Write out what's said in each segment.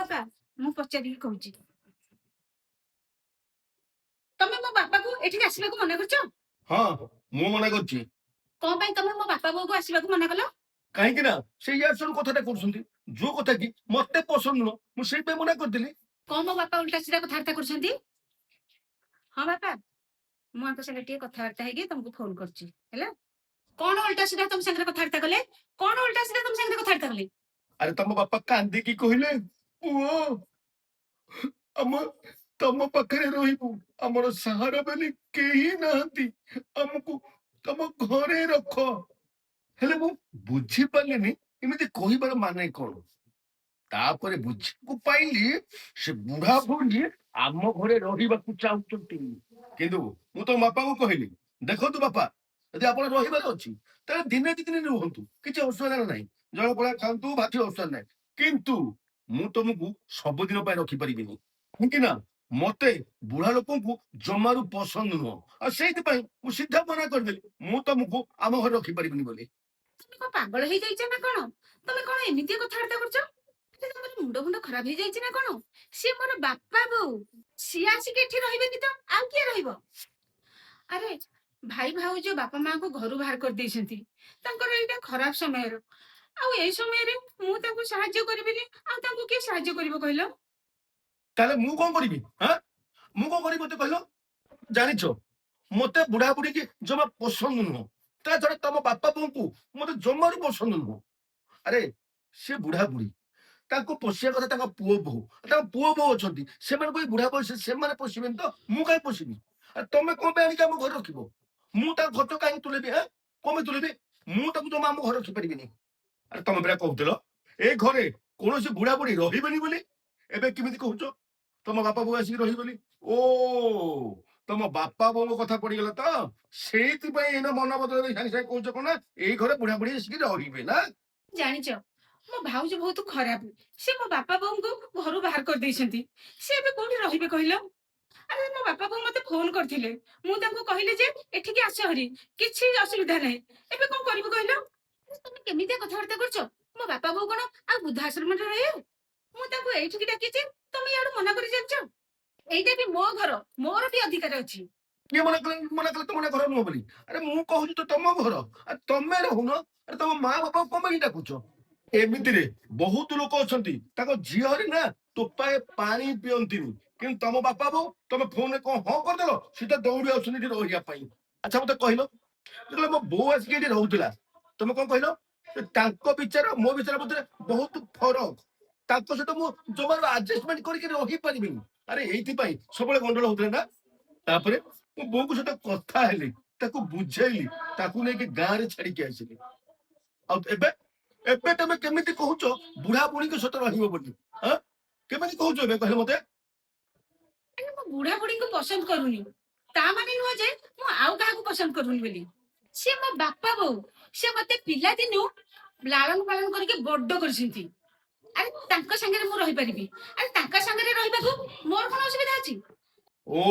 ବାପା ମୁଁ ପଚାରିକି କହୁଛି। ତମେ ମୋ ବାପାକୁ ଏଠିକି ଆସିବାକୁ ମନା କରୁଛ? ହଁ ମୁଁ ମନା କରୁଛି। କଣ ପାଇଁ ତମେ ମୋ ବାପା ବୋଉକୁ ଆସିବାକୁ ମନା କଲ? କାହିଁକି ନା ସେଇ ୟାର କଥାଟା କରୁଛନ୍ତି ଯୋଉ କଥା କି ମତେ ପସନ୍ଦ ନୁହଁ, ମୁଁ ସେଇପାଇଁ ମନା କରିଦେଲି। କଣ ମୋ ବାପା ଉଲ୍ଟା ସିଧା କଥାବାର୍ତ୍ତା କରୁଛନ୍ତି? ହଁ ବାପା ମୁଁ ଆଙ୍କ ସାଙ୍ଗେ ଟିକେ କଥାବାର୍ତ୍ତା ହେଇକି ତମକୁ ଫୋନ କରୁଛି ହେଲା। କଣ ଉଲ୍ଟା ସିଧା ତମ ସାଙ୍ଗରେ କଥାବାର୍ତ୍ତା କଲେ? କଣ ଉଲ୍ଟା ସିଧା ତମ ସାଙ୍ଗରେ କଥାବାର୍ତ୍ତା କଲେ? ଆରେ ତମ ବାପା କାନ୍ଦିକି କହିଲେ, ପୁଅ ଆମ ତମ ପାଖରେ ରହିବୁ, ଆମର ସାହାରା ବୋଲି କେହି ନାହାନ୍ତି, ଆମକୁ ତମ ଘରେ ରଖ। ହେଲେ ମୁଁ ବୁଝିପାରିଲିନି ଏମିତି କହିବାର ମାନେ କଣ। ତାପରେ ବୁଝିବାକୁ ପାଇଲି ସେ ବୁଢା ବୁଢୀ ଆମ ଘରେ ରହିବାକୁ ଚାହୁଁଛନ୍ତି। କିନ୍ତୁ ମୁଁ ତ ବାପାଙ୍କୁ କହିଲି, ଦେଖନ୍ତୁ ବାପା, ଯଦି ଆପଣ ରହିବାର ଅଛି ତାହେଲେ ଦିନେ ଦି ଦିନ ରୁହନ୍ତୁ, କିଛି ଅସୁବିଧା ନାହିଁ, ଜଳପଳା ଖାଆନ୍ତୁ, ଭାତି ଅସୁବିଧା ନାହିଁ। କିନ୍ତୁ ମୁଁ ତମକୁ ସବୁଦିନ ପାଇଁ ରଖିପାରିବିନି, କାହିଁକି ନା ମତେ ବୁଢା ଲୋକଙ୍କୁ ଜମାରୁ ପସନ୍ଦ ନୁହଁ। ଆଉ ସେଇଥିପାଇଁ ମୁଁ ସିଧା ମନା କରିଦେଲି, ମୁଁ ତମକୁ ଆମ ଘରେ ରଖିପାରିବିନି ବୋଲି। ତମେ କଣ ପାଗଳ ହେଇଯାଇଛ ନା କଣ? ତମେ କଣ ଏମିତି କଥାବାର୍ତ୍ତା କରୁଛ? ତମର ମୁଣ୍ଡ ମୁଣ୍ଡ ଖରାପ ହେଇଯାଇଛି ନା କଣ? ସିଏ ମୋର ବାପା ବୋଉ, ସିଏ ଆସିକି ଏଠି ରହିବେନି ତ ଆଉ କିଏ ରହିବ? ଆରେ ଭାଇ ଭାଉଜ ବାପା ମାଙ୍କୁ ଘରୁ ବାହାର କରିଦେଇଛନ୍ତି, ତାଙ୍କର ଏଇଟା ଖରାପ ସମୟର। ଆଉ ଏଇ ସମୟରେ ମୁଁ ତାଙ୍କୁ ସାହାଯ୍ୟ କରିବିନି ଆଉ ତାଙ୍କୁ କିଏ ସାହାଯ୍ୟ କରିବ କହିଲ? ତାହେଲେ ମୁଁ କଣ କରିବି? ମୁଁ କଣ କରିବି ମତେ କହିଲ? ଜାଣିଛ ମତେ ବୁଢା ବୁଢୀ କି ଜମା ପସନ୍ଦ ନୁହଁ, ତା ଛଡା ତମ ବାପା ବୋଉଙ୍କୁ ମତେ ଜମାରୁ ପସନ୍ଦ ନୁହଁ। ଆରେ ସେ ବୁଢା ବୁଢୀ, ତାଙ୍କୁ ପୋଷିବା କଥା ତାଙ୍କ ପୁଅ ବୋହୁ, ତାଙ୍କ ପୁଅ ବୋହୁ ଅଛନ୍ତି, ସେମାନଙ୍କୁ ଏଇ ବୁଢା ବୟସ ସେମାନେ ପୋଷିବେନି ତ ମୁଁ କାହିଁ ପୋଷିବି? ତମେ କଣ ପାଇଁ ଆଣିକି ଆମ ଘରେ ରଖିବ? ମୁଁ ତାଙ୍କ ଖର୍ଚ୍ଚ କାହିଁକି ତୁଲେବି? କଣ ପାଇଁ ତୁଲେବି? ମୁଁ ତାକୁ ଜମା ଆମ ଘରେ ରଖିପାରିବିନି। ଆରେ ତମେ ପରା କହୁଥିଲ ଏ ଘରେ କୌଣସି ବୁଢା ବୁଢୀ ରହିବେନି ବୋଲି, ଏବେ କେମିତି କହୁଛ ତମ ବାପା ବୋଉ ଆସିକି ରହିବେ ବୋଲି? ଓ ତମ ବାପା ବୋଉଙ୍କ କଥା ପଡିଗଲା ତ, ସେଇଥିପାଇଁ ଏଇନା ମନ ବଦଳରେ ସାଙ୍ଗେ ସାଙ୍ଗେ କହୁଛ କଣ ନା ଏଇ ଘରେ ବୁଢା ବୁଢୀ ଆସିକି ରହିବେ ନା? ଜାଣିଛ ମୋ ଭାଉଜ ବହୁତ ଖରାପ, ସେ ମୋ ବାପା ବୋଉଙ୍କୁ ଘରୁ ବାହାର କରିଦେଇଛନ୍ତି। ସେ ଏବେ କୋଉଠି ରହିବେ କହିଲ? ଆରେ ମୋ ବାପା ବୋଉ ମତେ ଫୋନ କରିଥିଲେ, ମୁଁ ତାଙ୍କୁ କହିଲି ଯେ ଏଠିକି ଆସ ହରି, କିଛି ଅସୁବିଧା ନାହିଁ। ଏବେ କଣ କରିବୁ କହିଲ? ତମେ କେମିତିଆ କଥାବାର୍ତ୍ତା କରୁଛ? ମୋ ବାପା ବୋଉ କଣ ଆଉ ବୃଦ୍ଧା ଆଶ୍ରମରେ ରହିବେ? ମୁଁ ତାଙ୍କୁ ଏଇଠିକି ଡାକିଛି, ତମେ ଇଆଡୁ ମନା କରି ଚାଲିଛ। ଏଇଟା ବି ମୋ ଘର, ମୋର ବି ଅଧିକାର ଅଛି। କିଏ ମନା କଲେ ତମ ଘର ନୁହଁ ବୋଲି? ଆରେ ମୁଁ କହୁଛି ତ ତମ ଘର, ଆରେ ତମେ ରହୁନ। ଆରେ ତମ ମା ବାପା କଣ ପାଇଁ ଡାକୁଛ? ଏମିତିରେ ବହୁତ ଲୋକ ଅଛନ୍ତି ତାଙ୍କ ଝିଅରେ ନା ଟୋପାଏ ପାଣି ପିଅନ୍ତିନି, କିନ୍ତୁ ତମ ବାପା ବୋଉ ତମେ ଫୋନରେ କଣ ହଁ କରିଦେଲ ସିଧା ଦୌଡି ଆସୁଛନ୍ତି ଏଠି ରହିବା ପାଇଁ। ଆଚ୍ଛା ମତେ କହିଲ, ଯେତେବେଳେ ମୋ ବୋଉ ଆସିକି ଏଠି ରହୁଥିଲା ତମେ କଣ କହିଲ? ତାଙ୍କ ବିଚାର ମୋ ବିଚାର ମଧ୍ୟରେ ବହୁତ ଫରକ, ତାଙ୍କ ସହିତ ମୁଁ ଜମାରୁ ଆଡଜଷ୍ଟମେଣ୍ଟ କରିକି ରହିପାରିବିନି। ଆରେ ଏଇଥିପାଇଁ ସବୁବେଳେ ଗଣ୍ଡଗୋଳ ହଉଥିଲା ନା? ତାପରେ ମୁଁ ବୋଉଙ୍କ ସହିତ କଥା ହେଲି, ତାକୁ ବୁଝେଇଲି, ତାକୁ ନେଇକି ଗାଁରେ ଛାଡିକି ଆସିଲି। ଆଉ ଏବେ ଏବେ ତମେ କେମିତି କହୁଛ ବୁଢା ବୁଢୀଙ୍କ ସହିତ ରହିବ ବୋଲି? କେମିତି କହୁଛ ଏବେ କହିଲେ ମତେ? ମୁଁ ବୁଢା ବୁଢୀଙ୍କୁ ପସନ୍ଦ କରୁନି, ତା ମାନେ ନୁହଁ ଯେ ମୁଁ ଆଉ କାହାକୁ ପସନ୍ଦ କରୁନି ବୋଲି। ସେ ମୋ ବାପା ବୋଉ, ସେ ମତେ ପିଲାଦିନୁ ଲାଳନ ପାଳନ କରିକି ବଡ କରିଛନ୍ତି। ଆରେ ତାଙ୍କ ସାଙ୍ଗରେ ମୁଁ ରହିପାରିବି, ଆରେ ତାଙ୍କ ସାଙ୍ଗରେ ରହିବାକୁ ମୋର କଣ ଅସୁବିଧା ଅଛି? ଓ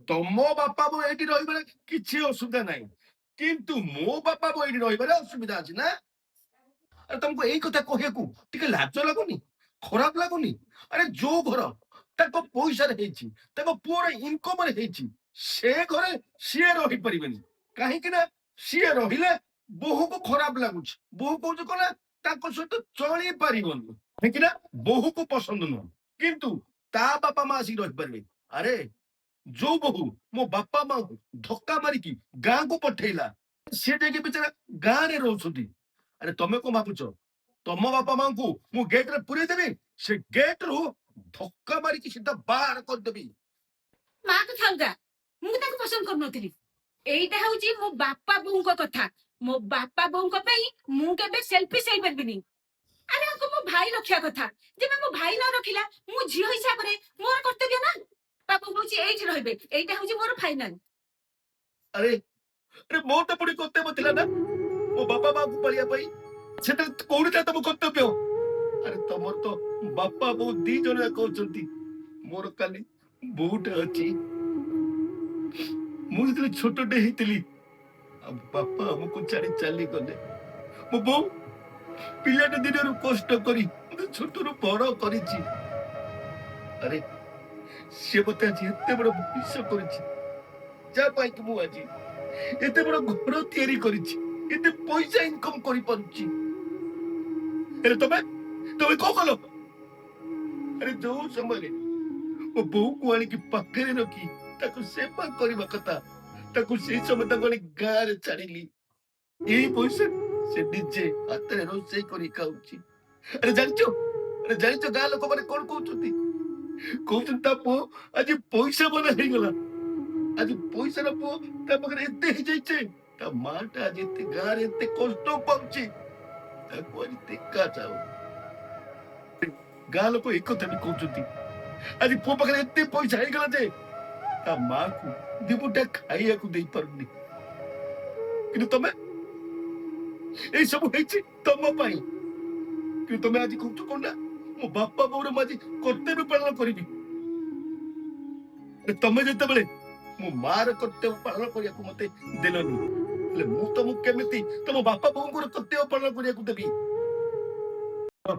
ତମ ବାପା ବୋଉ ଏଇଠି ରହିବାରେ କିଛି ଅସୁବିଧା ନାହିଁ, କିନ୍ତୁ ମୋ ବାପା ବୋଉ ଏଇଠି ରହିବାରେ ଅସୁବିଧା ଅଛି ନା? ଆରେ ତମକୁ ଏଇ କଥା କହିବାକୁ ଟିକେ ଲାଜ ଲାଗୁନି? ଖରାପ ଲାଗୁନି? ଆରେ ଯୋଉ ଘର ତାଙ୍କ ପଇସାରେ ହେଇଛି, ତାଙ୍କ ପୁଅର ଇନକମରେ ହେଇଛି, ସେ ଘରେ ସିଏ ରହିପାରିବେନି, କାହିଁକି ନା ସିଏ ରହିଲେ ବୋହୂକୁ ଖରାପ ଲାଗୁଛି। ବୋହୂ କହୁଛି କଣ ନା ତାଙ୍କ ସହିତ ଚଳି ପାରିବନି, କାହିଁକି ନା ବୋହୂକୁ ପସନ୍ଦ ନୁହଁ, କିନ୍ତୁ ତା ବାପା ମା ଆସିକି ରହିପାରିବେ। ଆରେ ଯୋଉ ବୋହୂ ମୋ ବାପା ମାଙ୍କୁ ଧକ୍କା ମାରିକି ଗାଁକୁ ପଠେଇଲା, ସେ ଯାଇକି ବିଚାରା ଗାଁରେ ରହୁଛନ୍ତି। ଆରେ ତମେ କଣ ଭାବୁଛ ତମ ବାପା ମାଙ୍କୁ ମୁଁ ଗେଟରେ ପୁରେଇ ଦେବି? ସେ ଗେଟରୁ ଧକ୍କା ମାରିକି ସିଧା ବାହାର କରିଦେବି। ମା କଥା ଅଲଗା, ମୁଁ ତାଙ୍କୁ ପସନ୍ଦ କରୁନଥିଲି। ଏଇଟା ହଉଛି ମୋ ବାପା ବୋଉଙ୍କ କଥା। ମୋ ବାପା ବୋଉଙ୍କ ପାଇଁ ମୁଁ କେବେ ସେଲ୍ଫିଶ ହେଇପାରିବିନି। ଆରେ ଆଙ୍କୁ ମୋ ଭାଇ ରଖିବା କଥା, ଯେବେ ମୋ ଭାଇ ନ ରଖିଲା ମୁଁ ଝିଅ ହିସାବରେ ମୋର କର୍ତ୍ତବ୍ୟ ନା। ବାପା କହୁଛି ଏଇଠି ରହିବେ, ଏଇଟା ହଉଛି ମୋର ଫାଇନାଲ। ଆରେ ଆରେ ମୋର ତ ପୁଣି କର୍ତ୍ତବ୍ୟ ଥିଲା ନା ମୋ ବାପା ମାଙ୍କୁ ପାଳିବା ପାଇଁ, ସେଟା କୋଉଠି ଥିଲା ତମ କର୍ତ୍ତବ୍ୟ? ଆରେ ତମର ତ ବାପା ବୋଉ ଦି ଜଣ ଯାକ ଅଛନ୍ତି, ମୋର କାଲି ବୋଉଟେ ଅଛି। ମୁଁ ଯେତେବେଳେ ଛୋଟଟେ ହେଇଥିଲି ଆଉ ବାପା ଆମକୁ ଛାଡି ଚାଲିଗଲେ, ମୋ ବୋଉ ପିଲାଟେ ଦିନରୁ କଷ୍ଟ କରି ମତେ ଛୋଟରୁ ବଡ କରିଛି। ଆରେ ସେ ମତେ ଆଜି ଏତେ ବଡ ମଣିଷ କରିଛି, ଯାହା ପାଇଁ କି ମୁଁ ଆଜି ଏତେ ବଡ ଘର ତିଆରି କରିଛି, ଏତେ ପଇସା ଇନକମ କରିପାରୁଛି। ହେଲେ ତମେ ତମେ କଣ କଲ? ଆରେ ଯୋଉ ସମୟରେ ମୋ ବୋଉକୁ ଆଣିକି ପାଖରେ ରଖି ତାକୁ ସେବା କରିବା କଥା, ତାକୁ ସେଇ ସମୟ ତାକୁ ଆଣି ଗାଁରେ ଛାଡିଲି। ଏଇ ପଇସା ସେ ନିଜେ ହାତରେ ରୋଷେଇ କରି ଖାଉଛି। ଆରେ ଜାଣିଛ, ଆରେ ଜାଣିଛ ଗାଁ ଲୋକମାନେ କଣ କହୁଛନ୍ତି? କହୁଛନ୍ତି ତା ପୁଅ ଆଜି ପଇସା ବାଲା ହେଇଗଲା। ଆଜି ପଇସାର ପୁଅ ତା ପାଖରେ ଏତେ ହେଇଯାଇଛି, ତା ମା ଟା ଆଜି ଏତେ ଗାଁରେ ଏତେ କଷ୍ଟ ପାଉଛି, ତାକୁ ଆଜି ଦେଖାଯାଉ। ଗାଁ ଲୋକ ଏ କଥା ବି କହୁଛନ୍ତି, ଆଜି ପୁଅ ପାଖରେ ଏତେ ପଇସା ହେଇଗଲା ଯେ ତା ମାକୁ ଦିମୁଠା ଖାଇବାକୁ ଦେଇପାରୁନି। କିନ୍ତୁ ତମେ, ଏଇ ସବୁ ହେଇଛି ତମ ପାଇଁ। କିନ୍ତୁ ତମେ ଆଜି କହୁଛ କଣ ନା, ମୋ ବାପା ବୋଉର ମୁଁ ଆଜି କର୍ତ୍ତବ୍ୟ ପାଳନ କରିବି। ତମେ ଯେତେବେଳେ ମୋ ମାର କର୍ତ୍ତବ୍ୟ ପାଳନ କରିବାକୁ ମତେ ଦେଲନି, ହେଲେ ମୁଁ ତମକୁ କେମିତି ତମ ବାପା ବୋଉଙ୍କର କର୍ତ୍ତବ୍ୟ ପାଳନ କରିବାକୁ ଦେବି? ହଁ,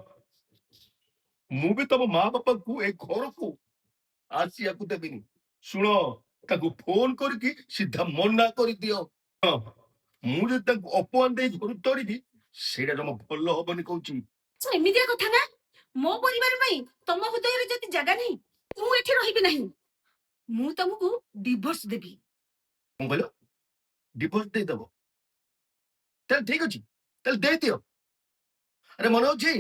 ମୁଁ ବି ତମ ମା ବାପାଙ୍କୁ ଏ ଘରକୁ ଆସିବାକୁ ଦେବିନି। ଶୁଣ, ତାକୁ ଫୋନ କରିକି ସିଧା ମନା କରିଦିଅ। ହଁ, ମୁଁ ଯଦି ତାଙ୍କୁ ଅପମାନ ଦେଇ ଘରୁ ତଡ଼ିବି, ସେଇଟା ଜମା ଭଲ ହବନି କହୁଛି। ଆଚ୍ଛା, ଏମିତିଆ କଥା ନା? ମୋ ପରିବାର ପାଇଁ ତମ ହୃଦୟରେ ଯଦି ଜାଗା ନାହିଁ, ମୁଁ ଏଠି ରହିବି ନାହିଁ। ମୁଁ ତମକୁ ଡିଭୋର୍ସ ଦେବି। କଣ କହିଲ? ଡିଭୋର୍ସ ଦେଇଦବ? ତାହେଲେ ଠିକ ଅଛି, ତାହେଲେ ଦେଇଦିଅ। ଆରେ ମନେ ଅଛି,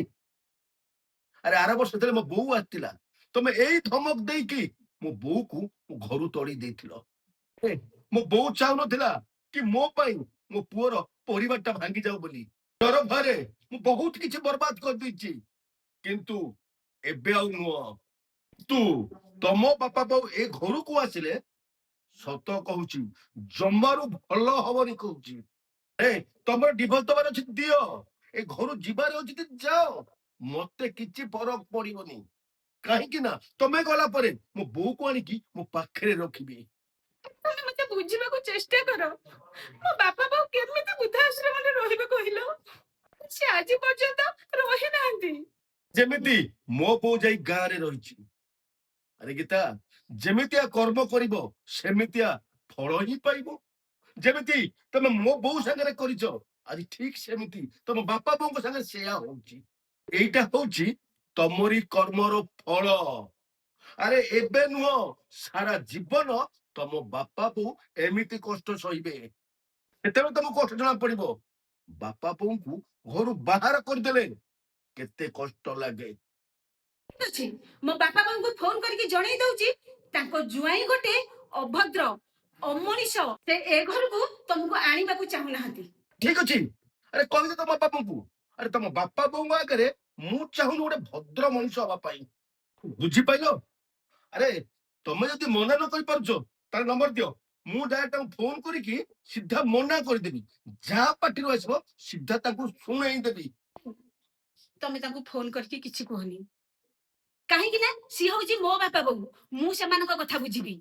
ଆରେ ଆର ବର୍ଷ ଯେତେବେଳେ ମୋ ବୋଉ ଆସିଥିଲା, ତମେ ଏଇ ଧମକ ଦେଇକି ମୋ ବୋଉକୁ ମୋ ଘରୁ ତଡ଼ି ଦେଇଥିଲ। ଏ, ମୋ ବୋଉ ଚାହୁଁନଥିଲା କି ମୋ ପାଇଁ ମୋ ପୁଅର ପରିବାରଟା ଭାଙ୍ଗି ଯାଉ ବୋଲି। ଡର ଭୟରେ ମୁଁ ବହୁତ କିଛି ବର୍ବାଦ କରିଦେଇଛି। କିନ୍ତୁ ଏବେ ଆଉ ନୁହଁ। ତୁ ତମ ବାପା ବୋଉ ଏ ଘରକୁ ଆସିଲେ, ସତ କହୁଛି, ଜମାରୁ ଭଲ ହବନି କହୁଛି। ଏ, ତମର ଡିଭୋର୍ସ ଦବାର ଅଛି ଦିଅ, ଏ ଘରୁ ଯିବାର ଅଛି ଯଦି ଯାଅ, ମତେ କିଛି ଫରକ ପଡିବନି। କାହିଁକି ନା ତମେ ଗଲା ପରେ ମୋ ବୋଉକୁ ଆଣିକି ମୋ ପାଖରେ ରଖିବି। ତମେ ମତେ ବୁଝିବାକୁ ଚେଷ୍ଟା କର। ମୋ ବାପା ବୋଉ କେମିତି ବୃଦ୍ଧାଶ୍ରମରେ ରହିବେ କହିଲ? ସେ ଆଜି ପର୍ଯ୍ୟନ୍ତ ରହିନାହାନ୍ତି। ଯେମିତି ମୋ ବୋଉ ଯାଇ ଗାଁରେ ରହିଛି। ଆରେ ଗୀତା, ଯେମିତିଆ କର୍ମ କରିବ ସେମିତିଆ ଫଳ ହିଁ ପାଇବ। ଯେମିତି ତମେ ମୋ ବୋଉ ସାଙ୍ଗରେ କରିଛ, ଆଜି ଠିକ ସେମିତି ତମ ବାପା ବୋଉଙ୍କ ସାଙ୍ଗରେ ସେୟା ହଉଛି। ଏଇଟା ହଉଛି ତମରି କର୍ମର ଫଳ। ଆରେ ଏବେ ନୁହଁ, ସାରା ଜୀବନ ତମ ବାପା ବୋଉ ଏମିତି କଷ୍ଟ ସହିବେ। ସେତେବେଳେ ତମକୁ କଷ୍ଟ ଜଣା ପଡିବ। ବାପା ବୋଉଙ୍କୁ ଘରୁ ବାହାର କରିଦେଲେ କେତେ କଷ୍ଟ ଲାଗେ। ଠିକ ଅଛି, ମୋ ବାପା ବୋଉଙ୍କୁ ଫୋନ କରିକି ଜଣେଇ ଦଉଛି, ତାଙ୍କ ଜ୍ୱାଇଁ ଗୋଟେ ଅଭଦ୍ର, ଅମଣିଷ। ସେ ଏ ଘରକୁ ତମକୁ ଆଣିବାକୁ ଚାହୁଁନାହାନ୍ତି। ଠିକ ଅଛି, ଆରେ କହିଦେ ତମ ବାପା ବୋଉଙ୍କୁ। ଆରେ ତମ ବାପା ବୋଉଙ୍କ ଆଗରେ ମୁଁ ଚାହୁଁନି ଗୋଟେ ଭଦ୍ର ମଣିଷ ହବା ପାଇଁ। ବୁଝିପାଇଲ? ଆରେ ତମେ ଯଦି ମନା ନ କରିପାରୁଛ, ତାର ନମ୍ବର ଦିଅ। ମୁଁ ଡାଇରେକ୍ଟ ତାଙ୍କୁ ଫୋନ କରିକି ସିଧା ମନା କରିଦେବି। ଯାହା ପାଟିରୁ ଆସିବ ସିଧା ତାଙ୍କୁ ଶୁଣେଇ ଦେବି। ତମେ ତାଙ୍କୁ ଫୋନ କରିକି କିଛି କୁହନି, କାହିଁକି ନା ସିଏ ହଉଛି ମୋ ବାପା ବୋଉ। ମୁଁ ସେମାନଙ୍କ କଥା ବୁଝିବି।